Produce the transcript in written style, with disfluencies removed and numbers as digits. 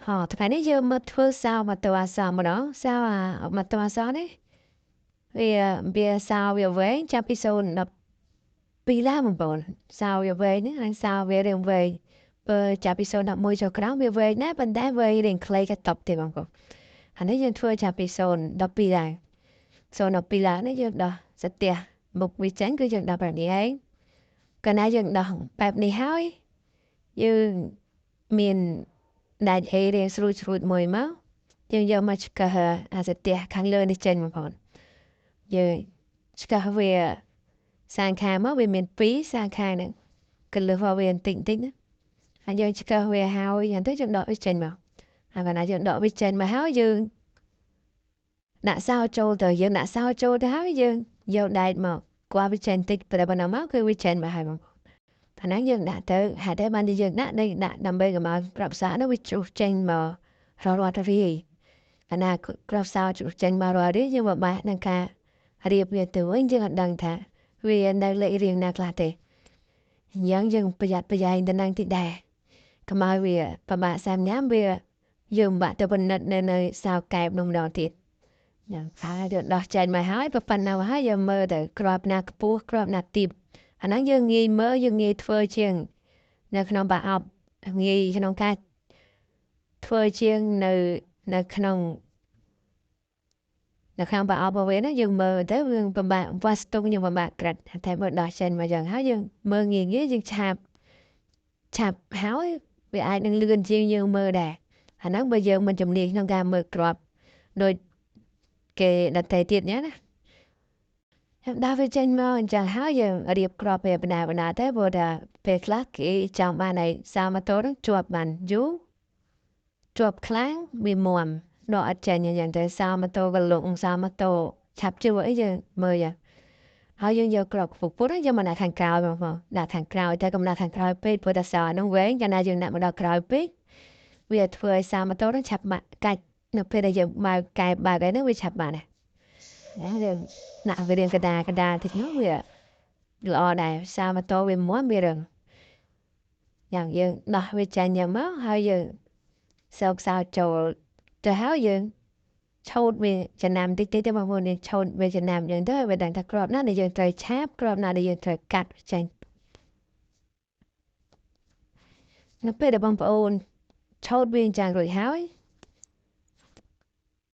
ថ្ងៃនេះយើងមើលធ្វើsao mà tàu sao mà đó sao mà tàu sao đấy vì sao vì về trong episode đập pi la một bộ sao vì về nữa anh sao về đường về trong episode đập môi cho cái vì về nè bên đá về liền clay cái tập thì bằng cô anh ấy dân thua trong episode đập pi la so đập pi la đấy dân đó rất tiệt một vị tránh cứ dân đậpแบบนี้ấy cái này dân đóแบบนี้ហើយយើងមានដាច់អេរៀងស្រួចមួយមកយើងយកមកឆ្កឹះអាសទះខាងលើនេះចេញមកផងយើងឆ្កឹះវាសាងខាងមកវាមាន2សាងខាងហ្នឹងកលឹះវាបន្តិចណាហើយយើងឆ្កឹះវាហើយយ៉ាងទៅយើងដកវាចេញមកហើយកាលណាយើងដកវាចេញមកហើយយើងដាក់សោចូលទៅយើងដាក់សោចូលទៅហើយយើងយកដែកមកគួរវាចេញតិចតែប៉ុណ្ណឹងមកគឺវាចេញមកហើយបងអាហ្នឹងយើងដាក់ទៅហេតុតែបានយើងដាក់ដើម្បីកុំឲ្យក្របសានោះវាជ្រុះចេញមករត់រីអាណាក្របសាជ្រុះចេញមករត់រីយើងមកបាក់នឹងការរៀបវាទៅវិញយើងអត់ដឹងថាវានៅលេខរៀងណាខ្លះទេអញ្ចឹងយើងប្រយ័ត្នប្រយែងទៅនឹងតិចដែរកុំឲ្យវាប្របាក់សាមញ៉ាំវាយើងបាក់ទៅពិនិត្យនៅសាវកែបនោះម្ដងទៀតយ៉ាងហើយយើងដោះចេញមកហើយប៉ុណ្ណឹងហើយយើងមើលទៅក្របណាខ្ពស់ក្របណាទាបអាហ្នឹងយើងងាយមើលយើងងាយធ្វើជាងនៅក្នុងប្រអប់ងាយក្នុងការធ្វើជាងនៅក្នុងប្រអប់វិញណាយើងមើលទៅយើងពិបាកវាស់ស្ទង់យើងពិបាកក្រិតតែបើដោះចេញមកយ៉ាងហើយយើងមើលងាយយើងឆាប់ហើយវាអាចនឹងលឿនជាងយើងមើលដែរអាហ្នឹងបើយើងមិនជំនាញក្នុងការមើលក្របដូចគេដតេទៀតណាដល់វាចេញមកអញ្ចឹងហើយយើងរៀបក្របវាបណ្ដាទៅព្រោះថាពេលខ្លះគេចង់បានឲ្យសាម៉ូតូនឹងជាប់បានយូរជាប់ខ្លាំងវាមាំដកអត់ចេញយ៉ាងទៅសាម៉ូតូក៏លុងសាម៉ូតូឆាប់ជួអីយើងមើលហើយយើងយកក្របខ្ពស់ពុតយើងមកដាក់ខាងក្រោយបងដាក់ខាងក្រោយតែកុំដាក់ខាងក្រោយពេកព្រោះតែសាហ្នឹងវែងកាលណាយើងដាក់មកដល់ក្រោយពេកវាធ្វើឲ្យសាម៉ូតូនឹងឆាប់កាច់នៅពេលដែលយើងមកកែបើកឯហ្នឹងវាឆាប់បានដែរយើងដាក់វារៀងកដាតិចនោះវាល្អដែរសាម៉ូតូវាមាំវារឹងយ៉ាងយើងដោះវាចាញ់យ៉ាងមកហើយយើងសោកសៅចូលទៅហើយយើងឆោតវាចំណាំតិចទៅបងប្អូនយើងឆោតវាចំណាំយ៉ាងទៅវាដឹងថាក្របណាដែលយើងត្រូវឆាបក្របណាដែលយើងត្រូវកាត់ចេញនៅពេលដែលបងប្អូនឆោតវាយ៉ាងរួចហើយ